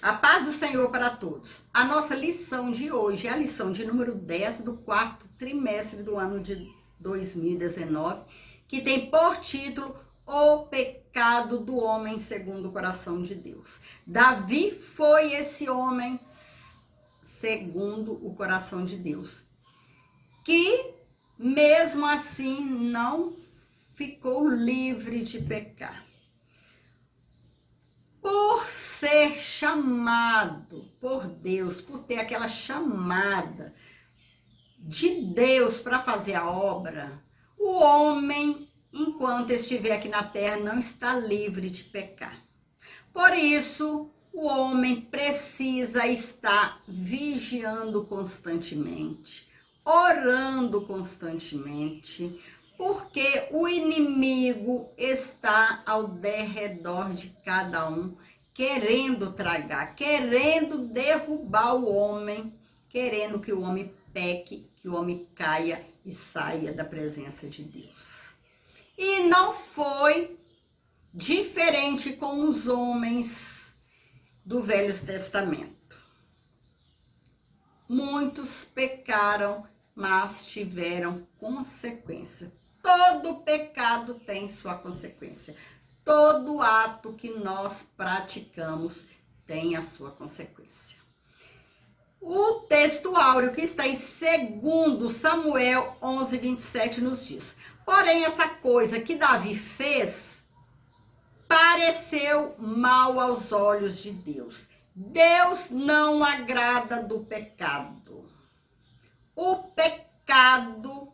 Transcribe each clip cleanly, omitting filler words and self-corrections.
A paz do Senhor para todos. A nossa lição de hoje é a lição de número 10 do quarto trimestre do ano de 2019, que tem por título O Pecado do Homem Segundo o Coração de Deus. Davi foi esse homem segundo o coração de Deus, que mesmo assim não ficou livre de pecar. Por ser chamado por Deus, por ter aquela chamada de Deus para fazer a obra, o homem, enquanto estiver aqui na terra, não está livre de pecar. Por isso, o homem precisa estar vigiando constantemente, orando constantemente, porque o inimigo está ao derredor de cada um, querendo tragar, querendo derrubar o homem, querendo que o homem peque, que o homem caia e saia da presença de Deus. E não foi diferente com os homens do Velho Testamento. Muitos pecaram, mas tiveram consequência. Todo pecado tem sua consequência. Todo ato que nós praticamos tem a sua consequência. O texto áureo que está em 2 Samuel 11:27 nos diz: porém, essa coisa que Davi fez pareceu mal aos olhos de Deus. Deus não agrada do pecado. O pecado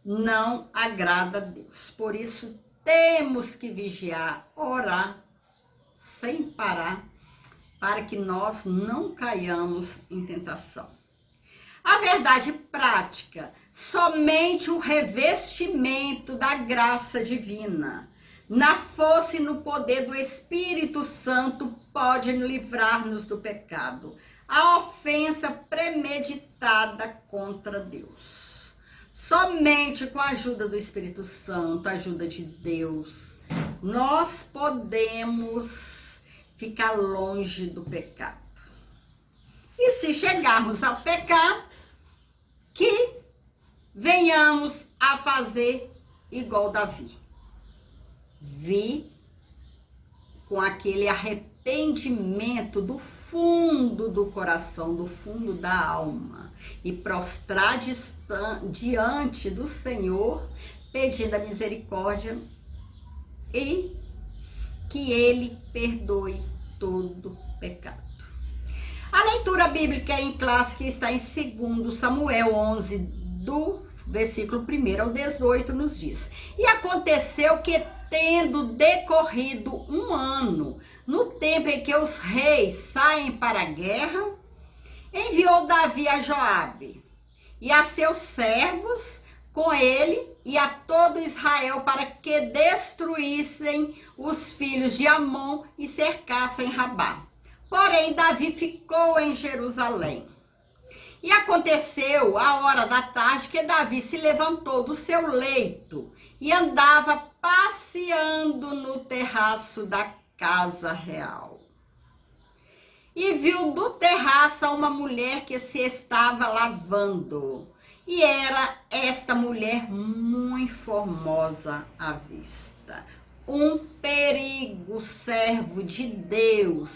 não agrada a Deus. Por isso, temos que vigiar, orar, sem parar, para que nós não caiamos em tentação. A verdade prática, somente o revestimento da graça divina, na força e no poder do Espírito Santo, pode livrar-nos do pecado, a ofensa premeditada contra Deus. Somente com a ajuda do Espírito Santo, a ajuda de Deus, nós podemos ficar longe do pecado. E se chegarmos ao pecar, que venhamos a fazer igual Davi. Vi com aquele arrependimento do fundo do coração, do fundo da alma, e prostrar diante do Senhor, pedindo a misericórdia e que Ele perdoe todo pecado. A leitura bíblica em classe que está em 2 Samuel 11, do versículo 1 ao 18, nos diz: e aconteceu que, tendo decorrido um ano, no tempo em que os reis saem para a guerra, enviou Davi a Joabe e a seus servos com ele e a todo Israel para que destruíssem os filhos de Amon e cercassem Rabá. Porém, Davi ficou em Jerusalém. E aconteceu a hora da tarde que Davi se levantou do seu leito e andava passeando no terraço da casa real. E viu do terraço uma mulher que se estava lavando. E era esta mulher muito formosa à vista. Um perigo, servo de Deus,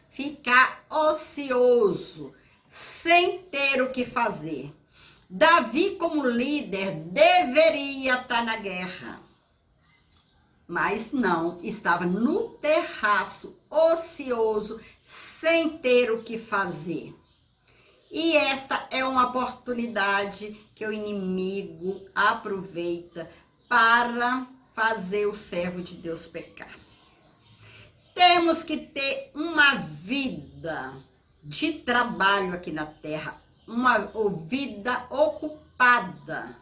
ficar ocioso, sem ter o que fazer. Davi, como líder, deveria estar na guerra. Mas não, estava no terraço, ocioso, sem ter o que fazer. E esta é uma oportunidade que o inimigo aproveita para fazer o servo de Deus pecar. Temos que ter uma vida de trabalho aqui na terra, uma vida ocupada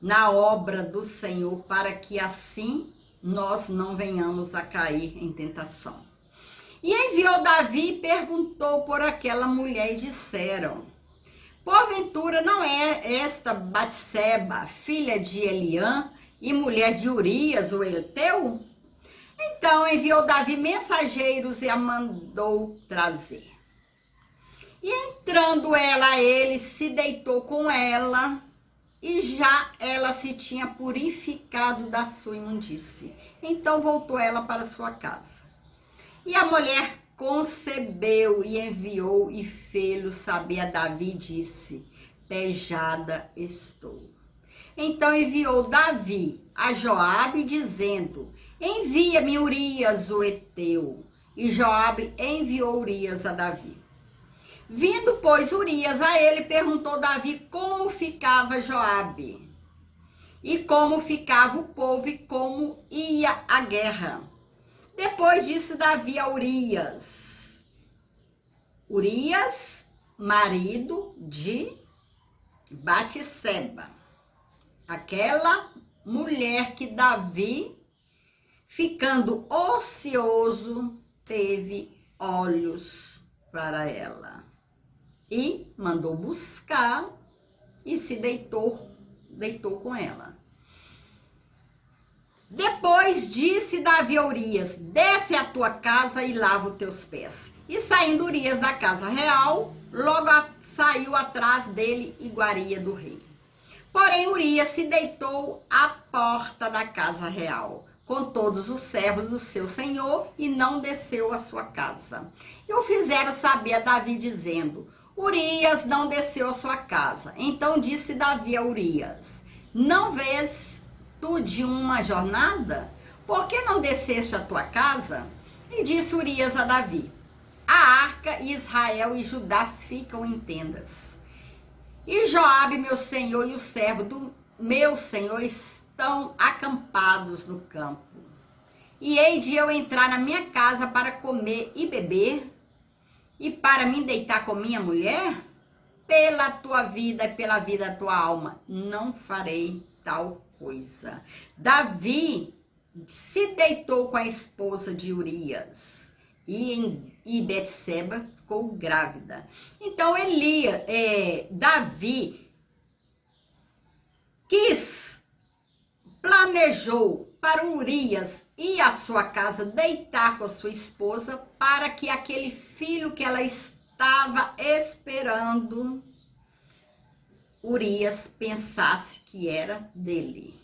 na obra do Senhor, para que assim nós não venhamos a cair em tentação. E enviou Davi e perguntou por aquela mulher e disseram: porventura não é esta Batseba, filha de Eliã e mulher de Urias, o Heteu? Então enviou Davi mensageiros e a mandou trazer. E entrando ela a ele, se deitou com ela, e já ela se tinha purificado da sua imundície. Então voltou ela para sua casa. E a mulher concebeu e enviou e fê-lo saber a Davi e disse: pejada estou. Então enviou Davi a Joabe dizendo: envia-me Urias o Eteu. E Joabe enviou Urias a Davi. Vindo, pois, Urias a ele, perguntou Davi como ficava Joabe, e como ficava o povo, e como ia a guerra. Depois disse Davi a Urias, marido de Batseba, aquela mulher que Davi, ficando ocioso, teve olhos para ela. E mandou buscar e se deitou com ela. Depois disse Davi a Urias: desce à tua casa e lava os teus pés. E saindo Urias da casa real, logo saiu atrás dele iguaria do rei. Porém Urias se deitou à porta da casa real, com todos os servos do seu senhor, e não desceu à sua casa. E o fizeram saber a Davi, dizendo: Urias não desceu à sua casa. Então disse Davi a Urias: não vês tu de uma jornada? Por que não desceste à tua casa? E disse Urias a Davi: a arca, Israel e Judá ficam em tendas. E Joabe, meu senhor, e o servo do meu senhor estão acampados no campo. E hei de eu entrar na minha casa para comer e beber, e para me deitar com minha mulher? Pela tua vida e pela vida da tua alma, não farei tal coisa. Davi se deitou com a esposa de Urias, e Betseba ficou grávida. Então Davi planejou para Urias ir à sua casa deitar com a sua esposa, para que aquele filho que ela estava esperando, Urias pensasse que era dele.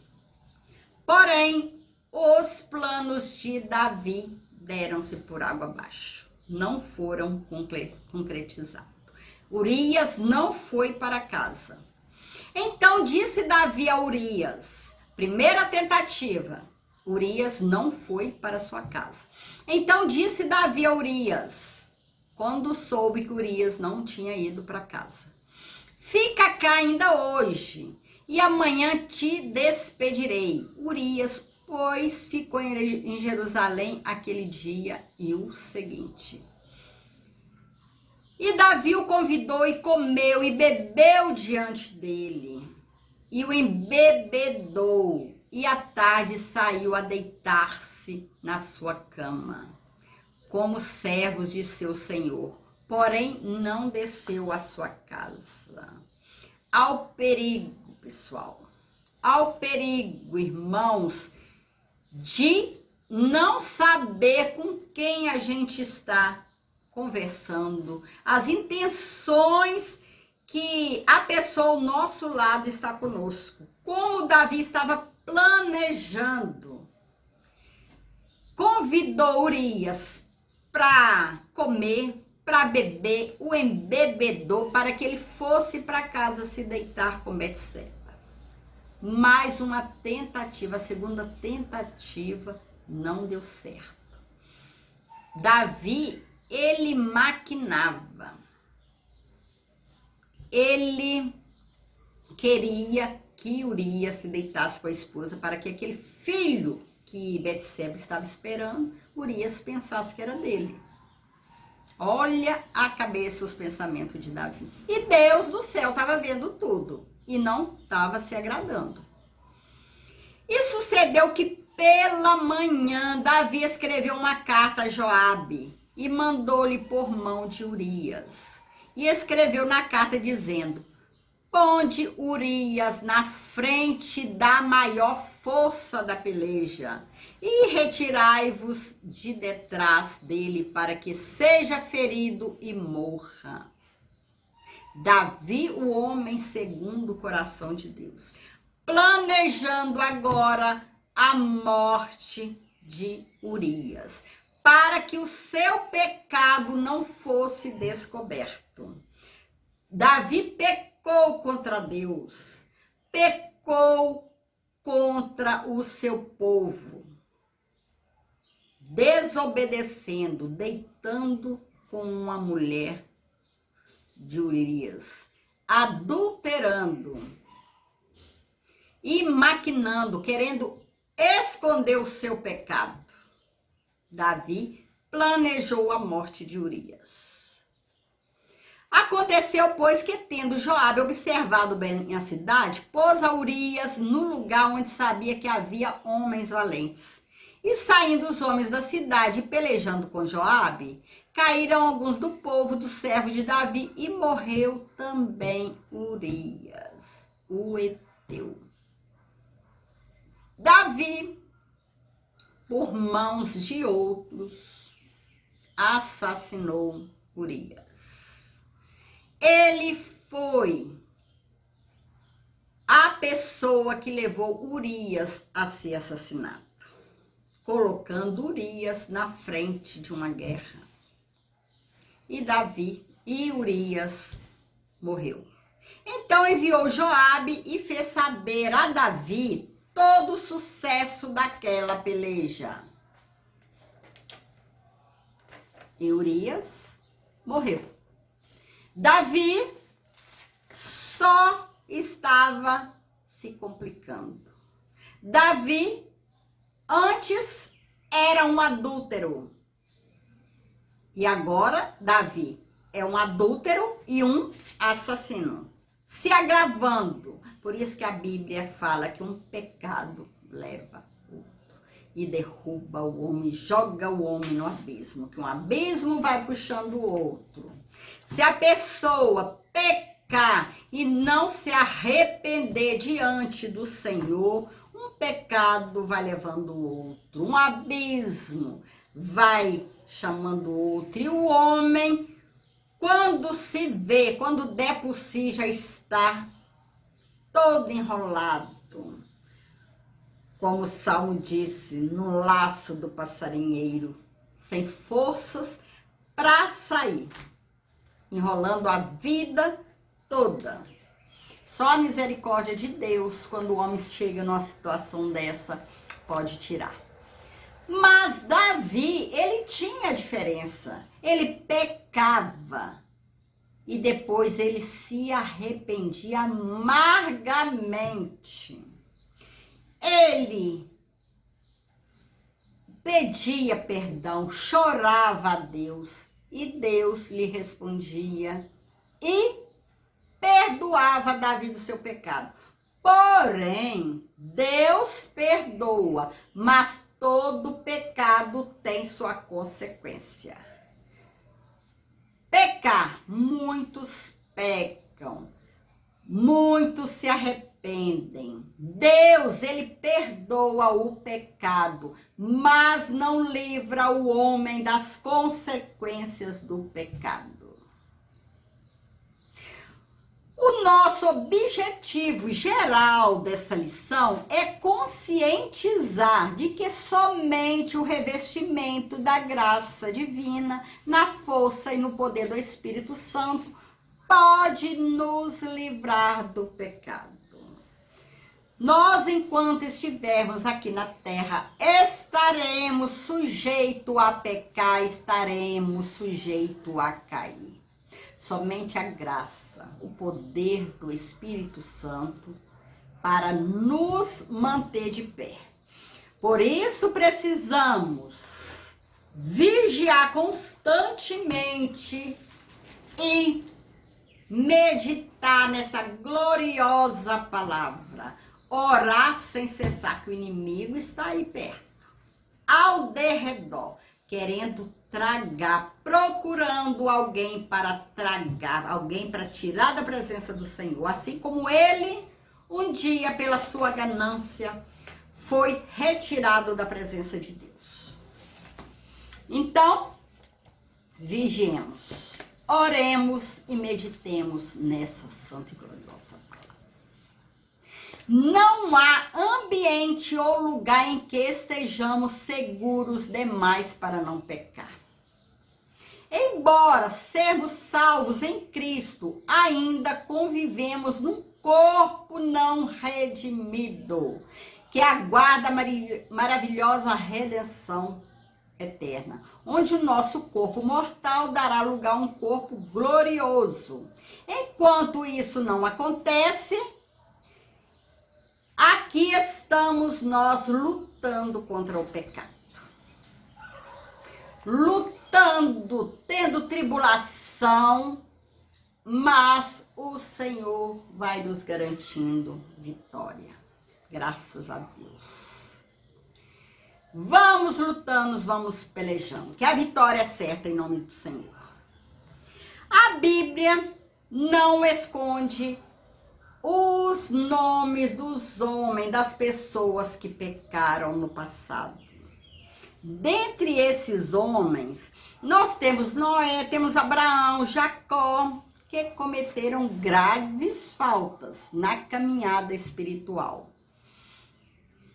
Porém, os planos de Davi deram-se por água abaixo, não foram concretizados. Urias não foi para casa. Então disse Davi a Urias, primeira tentativa, Urias não foi para sua casa. Então disse Davi a Urias, quando soube que Urias não tinha ido para casa: fica cá ainda hoje, e amanhã te despedirei. Urias, pois, ficou em Jerusalém aquele dia e o seguinte. E Davi o convidou e comeu e bebeu diante dele, e o embebedou, e à tarde saiu a deitar-se na sua cama, como servos de seu senhor, porém não desceu à sua casa. Ao perigo, pessoal, ao perigo, irmãos, de não saber com quem a gente está conversando, as intenções que a pessoa ao nosso lado está conosco. Como Davi estava planejando, convidou Urias para comer, para beber, o embebedou para que ele fosse para casa se deitar com Betseba. Mais uma tentativa, a segunda tentativa não deu certo. Davi, ele maquinava. Ele queria que Urias se deitasse com a esposa para que aquele filho que Betseba estava esperando, Urias pensasse que era dele. Olha a cabeça, os pensamentos de Davi. E Deus do céu estava vendo tudo e não estava se agradando. E sucedeu que pela manhã Davi escreveu uma carta a Joabe e mandou-lhe por mão de Urias. E escreveu na carta dizendo: ponde Urias na frente da maior força da peleja, e retirai-vos de detrás dele, para que seja ferido e morra. Davi, o homem segundo o coração de Deus, planejando agora a morte de Urias, para que o seu pecado não fosse descoberto. Davi pecou contra Deus, pecou contra o seu povo, desobedecendo, deitando com uma mulher de Urias, adulterando e maquinando, querendo esconder o seu pecado. Davi planejou a morte de Urias. Aconteceu, pois, que tendo Joabe observado bem a cidade, pôs a Urias no lugar onde sabia que havia homens valentes. E saindo os homens da cidade e pelejando com Joabe, caíram alguns do povo dos servos de Davi e morreu também Urias, o heteu. Davi, por mãos de outros, assassinou Urias. Ele foi a pessoa que levou Urias a ser assassinado, colocando Urias na frente de uma guerra. E Urias morreu. Então enviou Joabe e fez saber a Davi todo o sucesso daquela peleja. E Urias morreu. Davi só estava se complicando. Davi antes era um adúltero. E agora Davi é um adúltero e um assassino, se agravando. Por isso que a Bíblia fala que um pecado leva outro e derruba o homem, joga o homem no abismo, que um abismo vai puxando o outro. Se a pessoa pecar e não se arrepender diante do Senhor, um pecado vai levando o outro, um abismo vai chamando o outro. E o homem, quando se vê, quando der por si, já está todo enrolado, como o Salmo disse, no laço do passarinheiro, sem forças para sair, enrolando a vida toda. Só a misericórdia de Deus, quando o homem chega numa situação dessa, pode tirar. Mas Davi, ele tinha diferença. Ele pecava e depois ele se arrependia amargamente. Ele pedia perdão, chorava a Deus e Deus lhe respondia e perdoava Davi do seu pecado. Porém, Deus perdoa, mas todo pecado tem sua consequência. Pecar, muitos pecam, muitos se arrependem. Deus, ele perdoa o pecado, mas não livra o homem das consequências do pecado. O nosso objetivo geral dessa lição é conscientizar de que somente o revestimento da graça divina, na força e no poder do Espírito Santo, pode nos livrar do pecado. Nós, enquanto estivermos aqui na terra, estaremos sujeitos a pecar, estaremos sujeitos a cair. Somente a graça, o poder do Espírito Santo para nos manter de pé. Por isso precisamos vigiar constantemente e meditar nessa gloriosa palavra. Orar sem cessar, que o inimigo está aí perto, ao derredor, querendo tragar, procurando alguém para tragar, alguém para tirar da presença do Senhor. Assim como ele, um dia, pela sua ganância, foi retirado da presença de Deus. Então, vigiemos, oremos e meditemos nessa santa e gloriosa palavra. Não há ambiente ou lugar em que estejamos seguros demais para não pecar. Embora sermos salvos em Cristo, ainda convivemos num corpo não redimido, que aguarda a maravilhosa redenção eterna, onde o nosso corpo mortal dará lugar a um corpo glorioso. Enquanto isso não acontece, aqui estamos nós lutando contra o pecado. Lutando, tendo tribulação, mas o Senhor vai nos garantindo vitória. Graças a Deus. Vamos lutando, vamos pelejando, que a vitória é certa em nome do Senhor. A Bíblia não esconde os nomes dos homens, das pessoas que pecaram no passado. Dentre esses homens, nós temos Noé, temos Abraão, Jacó, que cometeram graves faltas na caminhada espiritual.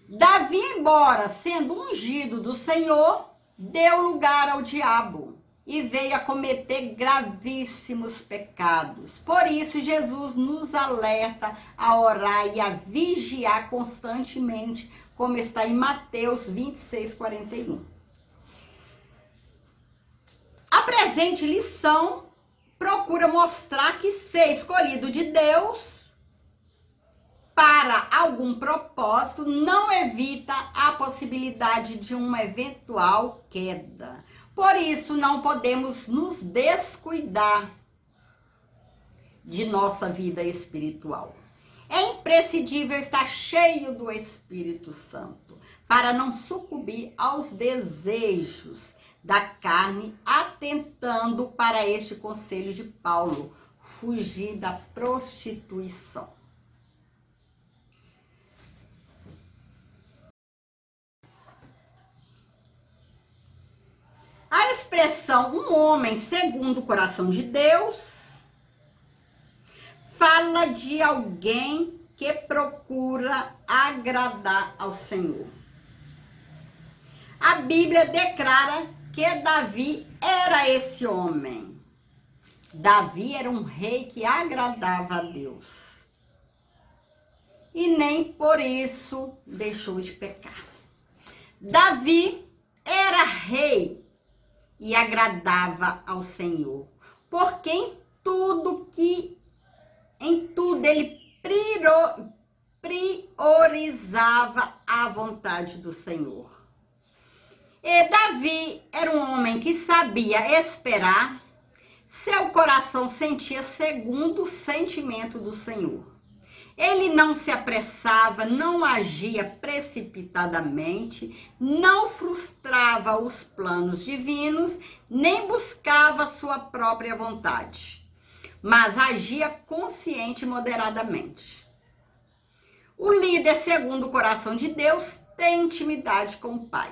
Davi, embora sendo ungido do Senhor, deu lugar ao diabo e veio a cometer gravíssimos pecados. Por isso, Jesus nos alerta a orar e a vigiar constantemente, como está em Mateus 26:41. A presente lição procura mostrar que ser escolhido de Deus para algum propósito não evita a possibilidade de uma eventual queda. Por isso, não podemos nos descuidar de nossa vida espiritual. É imprescindível estar cheio do Espírito Santo para não sucumbir aos desejos da carne, atentando para este conselho de Paulo, fugir da prostituição. A expressão um homem segundo o coração de Deus fala de alguém que procura agradar ao Senhor. A Bíblia declara que Davi era esse homem. Davi era um rei que agradava a Deus. E nem por isso deixou de pecar. Davi era rei e agradava ao Senhor, porque em tudo ele priorizava a vontade do Senhor. E Davi era um homem que sabia esperar, seu coração sentia segundo o sentimento do Senhor. Ele não se apressava, não agia precipitadamente, não frustrava os planos divinos, nem buscava sua própria vontade, mas agia consciente e moderadamente. O líder, segundo o coração de Deus, tem intimidade com o Pai.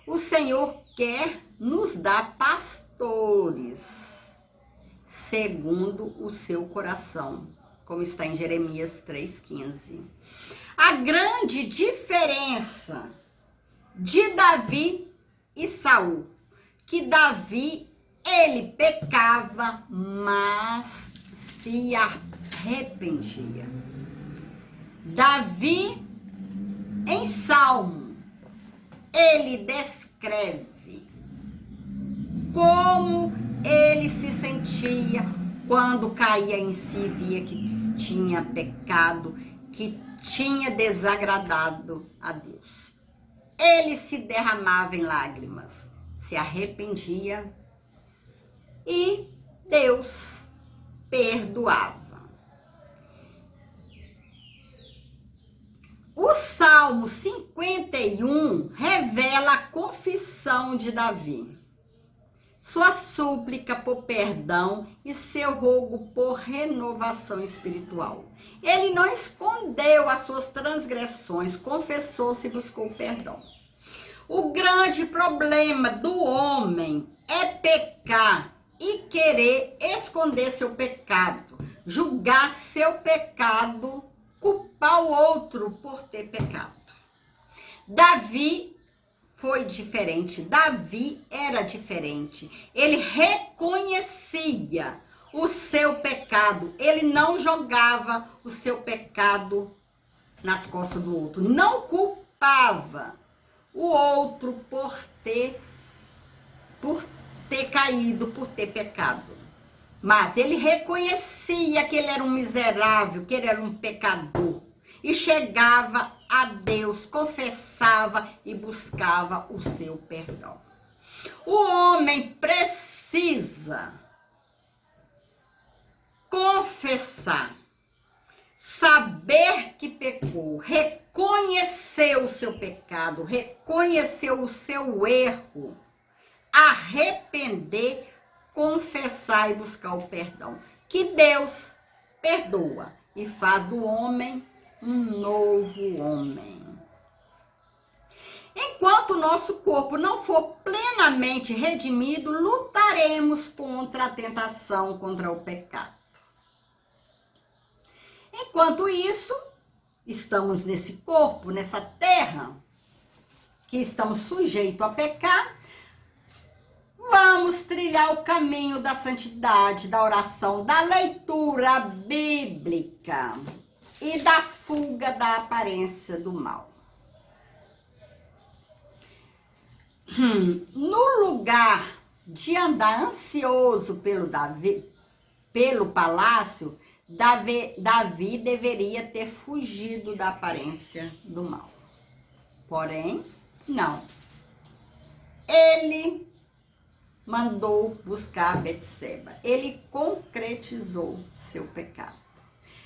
O Senhor quer nos dar pastores, segundo o seu coração, como está em Jeremias 3,15. A grande diferença de Davi e Saul, que Davi, ele pecava, mas se arrependia. Davi, em Salmo, ele descreve como ele se sentia quando caía em si e via que tinha pecado, que tinha desagradado a Deus. Ele se derramava em lágrimas, se arrependia e Deus perdoava. O Salmo 51 revela a confissão de Davi. sua súplica por perdão e seu rogo por renovação espiritual. Ele não escondeu as suas transgressões, confessou-se e buscou perdão. O grande problema do homem é pecar e querer esconder seu pecado, julgar seu pecado, culpar o outro por ter pecado. Davi foi diferente, Davi era diferente. Ele reconhecia o seu pecado, ele não jogava o seu pecado nas costas do outro, não culpava o outro por ter caído, por ter pecado. Mas ele reconhecia que ele era um miserável, que ele era um pecador. E chegava a Deus, confessava e buscava o seu perdão. O homem precisa confessar, saber que pecou, reconhecer o seu pecado, reconhecer o seu erro, arrepender, confessar e buscar o perdão. Que Deus perdoa e faz do homem um novo homem. Enquanto o nosso corpo não for plenamente redimido, lutaremos contra a tentação, contra o pecado. Enquanto isso, estamos nesse corpo, nessa terra, que estamos sujeitos a pecar, vamos trilhar o caminho da santidade, da oração, da leitura bíblica e da fuga da aparência do mal. No lugar de andar ansioso pelo palácio, Davi deveria ter fugido da aparência do mal. Porém, não. Ele mandou buscar Betseba. Ele concretizou seu pecado.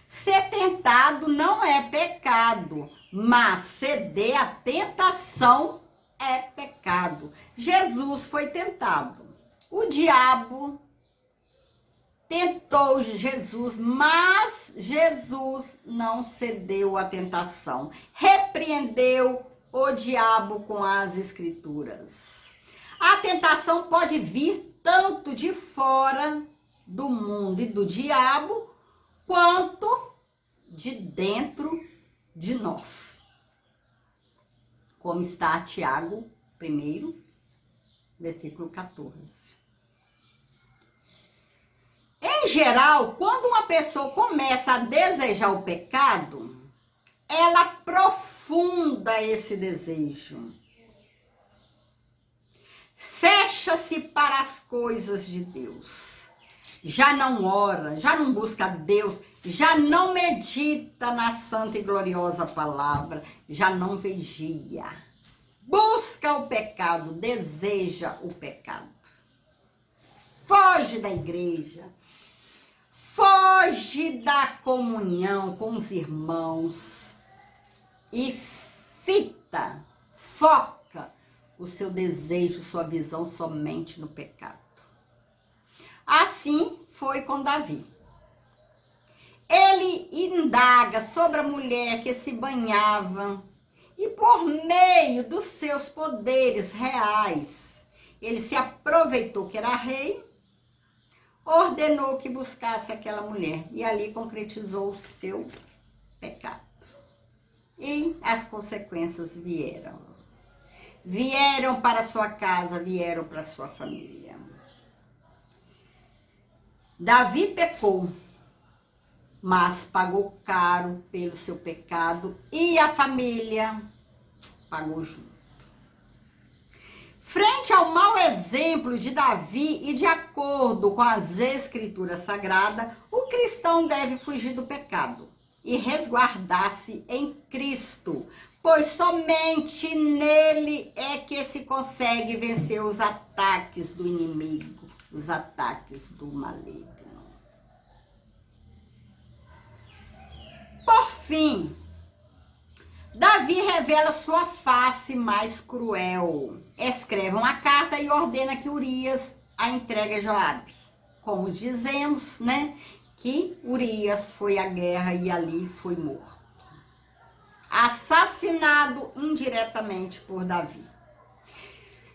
Ser tentado não é pecado, mas ceder à tentação é pecado. Jesus foi tentado. O diabo tentou Jesus, mas Jesus não cedeu à tentação. Repreendeu o diabo com as escrituras. A tentação pode vir tanto de fora do mundo e do diabo, quanto de dentro de nós. Como está Tiago 1, versículo 14. Em geral, quando uma pessoa começa a desejar o pecado, ela aprofunda esse desejo. Fecha-se para as coisas de Deus. Já não ora, já não busca Deus, já não medita na santa e gloriosa palavra, já não vigia. Busca o pecado, deseja o pecado. Foge da igreja, foge da comunhão com os irmãos e foca o seu desejo, sua visão somente no pecado. Assim foi com Davi. Ele indaga sobre a mulher que se banhava e por meio dos seus poderes reais, ele se aproveitou que era rei, ordenou que buscasse aquela mulher e ali concretizou o seu pecado. E as consequências vieram. Vieram para sua casa, vieram para sua família. Davi pecou, mas pagou caro pelo seu pecado e a família pagou junto. Frente ao mau exemplo de Davi e de acordo com as escrituras sagradas, o cristão deve fugir do pecado e resguardar-se em Cristo, pois somente nele é que se consegue vencer os ataques do inimigo, os ataques do maligno. Por fim, Davi revela sua face mais cruel. Escreve uma carta e ordena que Urias a entrega a Joabe. Como dizemos, né? Que Urias foi à guerra e ali foi morto. Assassinado indiretamente por Davi.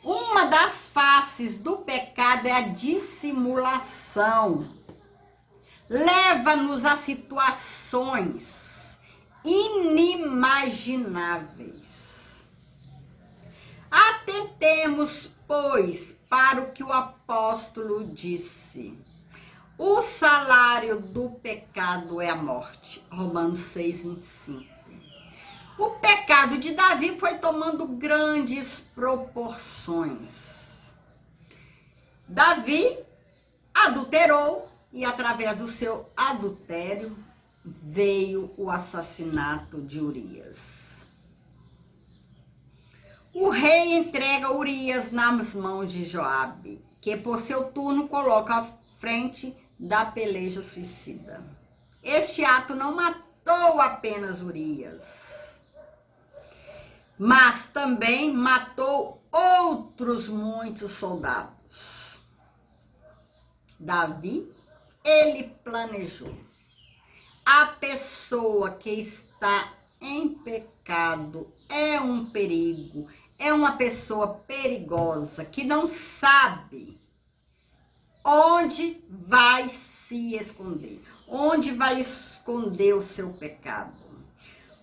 Uma das faces do pecado é a dissimulação. Leva-nos a situações inimagináveis. Atentemos, pois, para o que o apóstolo disse. O salário do pecado é a morte. Romanos 6:25. O pecado de Davi foi tomando grandes proporções. Davi adulterou e, através do seu adultério, veio o assassinato de Urias. O rei entrega Urias nas mãos de Joabe, que por seu turno coloca à frente da peleja suicida. Este ato não matou apenas Urias, mas também matou outros muitos soldados. Davi, ele planejou. A pessoa que está em pecado é um perigo, é uma pessoa perigosa que não sabe onde vai se esconder, onde vai esconder o seu pecado.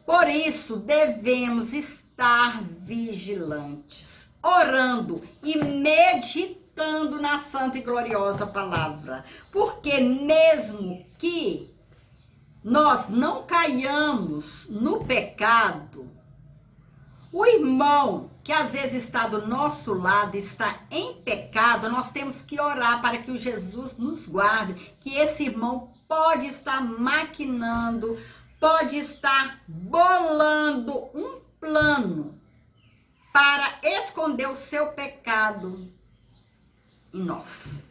Por isso, devemos estar vigilantes, orando e meditando na santa e gloriosa palavra. Porque mesmo que nós não caiamos no pecado, o irmão que às vezes está do nosso lado, está em pecado, nós temos que orar para que o Jesus nos guarde, que esse irmão pode estar maquinando, pode estar bolando um plano para esconder o seu pecado em nós.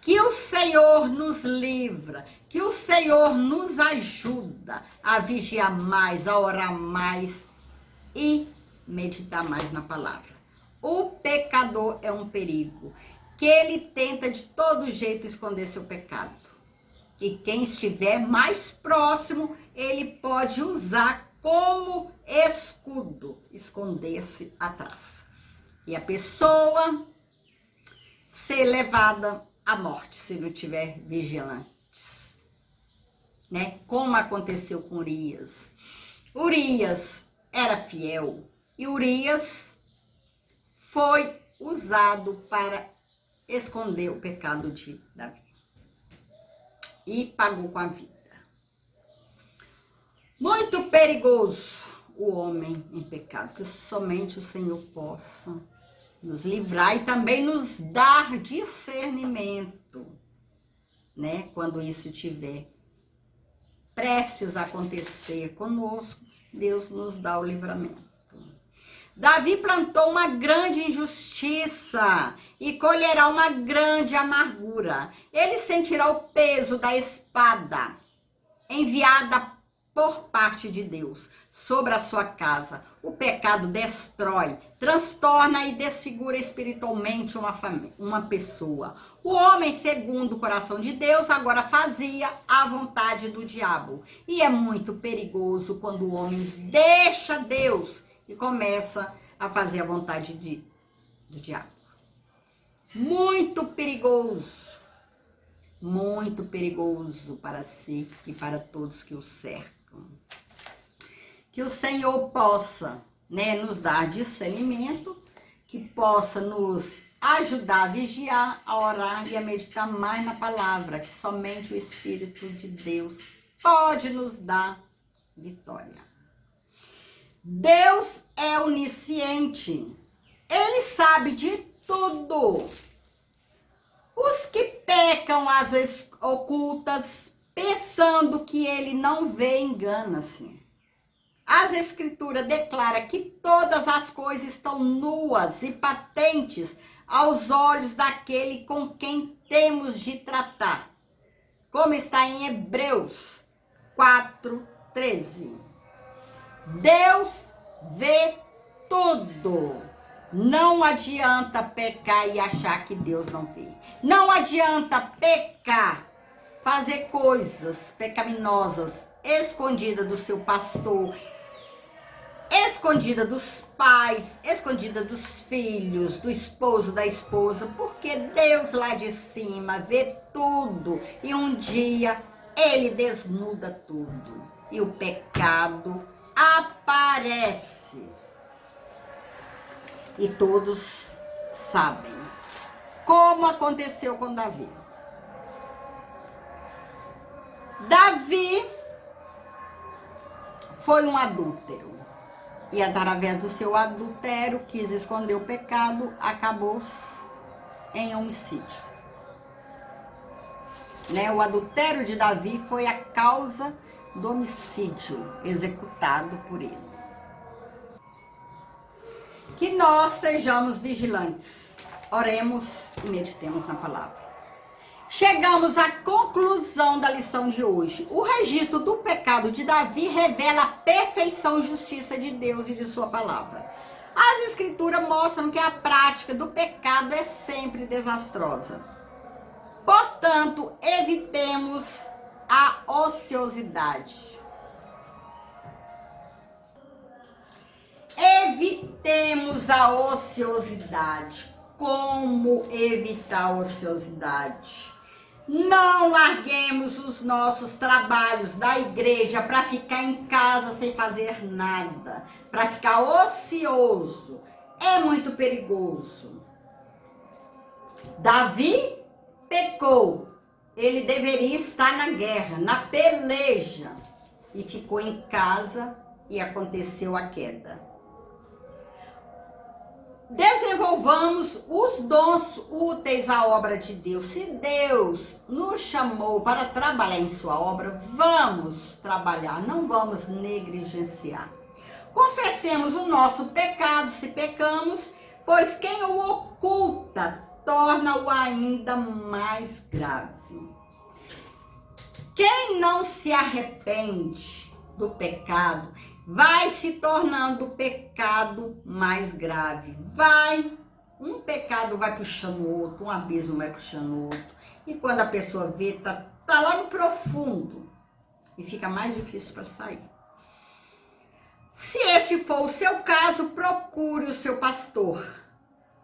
Que o Senhor nos livra, que o Senhor nos ajuda a vigiar mais, a orar mais e meditar mais na palavra. O pecador é um perigo, que ele tenta de todo jeito esconder seu pecado. E quem estiver mais próximo, ele pode usar como escudo, esconder-se atrás. E a pessoa ser levada à morte, se não tiver vigilante. Né? Como aconteceu com Urias. Urias era fiel e Urias foi usado para esconder o pecado de Davi. E pagou com a vida. Muito perigoso o homem em pecado, que somente o Senhor possa nos livrar e também nos dar discernimento, né? Quando isso estiver prestes a acontecer conosco, Deus nos dá o livramento. Davi plantou uma grande injustiça e colherá uma grande amargura. Ele sentirá o peso da espada enviada por parte de Deus sobre a sua casa. O pecado destrói, transtorna e desfigura espiritualmente uma pessoa. O homem, segundo o coração de Deus, agora fazia a vontade do diabo. E é muito perigoso quando o homem deixa Deus e começa a fazer a vontade do diabo. Muito perigoso para si e para todos que o cercam. Que o Senhor possa, né, nos dar discernimento, que possa nos ajudar a vigiar, a orar e a meditar mais na palavra, que somente o Espírito de Deus pode nos dar vitória. Deus é onisciente, Ele sabe de tudo. Os que pecam às vezes ocultas, pensando que Ele não vê, engana-se. As Escrituras declaram que todas as coisas estão nuas e patentes aos olhos daquele com quem temos de tratar, como está em Hebreus 4:13. Deus vê tudo. Não adianta pecar e achar que Deus não vê. Não adianta pecar, fazer coisas pecaminosas, escondida do seu pastor, escondida dos pais, escondida dos filhos, do esposo, da esposa, porque Deus lá de cima vê tudo e um dia Ele desnuda tudo e o pecado aparece. E todos sabem como aconteceu com Davi. Davi foi um adúltero. E através do seu adultério, quis esconder o pecado, acabou em homicídio. O adultério de Davi foi a causa do homicídio executado por ele. Que nós sejamos vigilantes, oremos e meditemos na palavra. Chegamos à conclusão da lição de hoje. O registro do pecado de Davi revela a perfeição e justiça de Deus e de sua palavra. As escrituras mostram que a prática do pecado é sempre desastrosa. Portanto, evitemos a ociosidade. Evitemos a ociosidade. Como evitar a ociosidade? Não larguemos os nossos trabalhos da igreja para ficar em casa sem fazer nada, para ficar ocioso. É muito perigoso. Davi pecou. Ele deveria estar na guerra, na peleja, e ficou em casa e aconteceu a queda. Desenvolvamos os dons úteis à obra de Deus. Se Deus nos chamou para trabalhar em sua obra, vamos trabalhar, não vamos negligenciar. Confessemos o nosso pecado se pecamos, pois quem o oculta torna-o ainda mais grave. Quem não se arrepende do pecado vai se tornando o pecado mais grave. Um pecado vai puxando o outro, um abismo vai puxando o outro. E quando a pessoa vê, tá lá no profundo e fica mais difícil para sair. Se este for o seu caso, procure o seu pastor.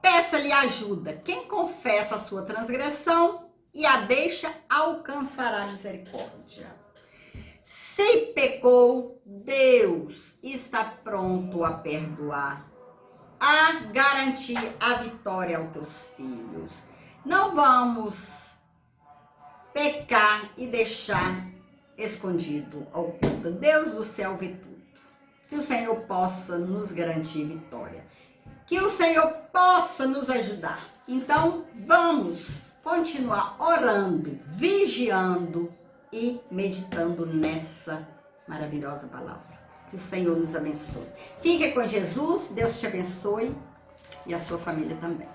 Peça-lhe ajuda. Quem confessa a sua transgressão e a deixa, alcançará misericórdia. Se pecou, Deus está pronto a perdoar, a garantir a vitória aos teus filhos. Não vamos pecar e deixar escondido, oculto. Deus do céu vê tudo. Que o Senhor possa nos garantir vitória. Que o Senhor possa nos ajudar. Então, vamos continuar orando, vigiando e meditando nessa maravilhosa palavra. Que o Senhor nos abençoe. Fique com Jesus, Deus te abençoe e a sua família também.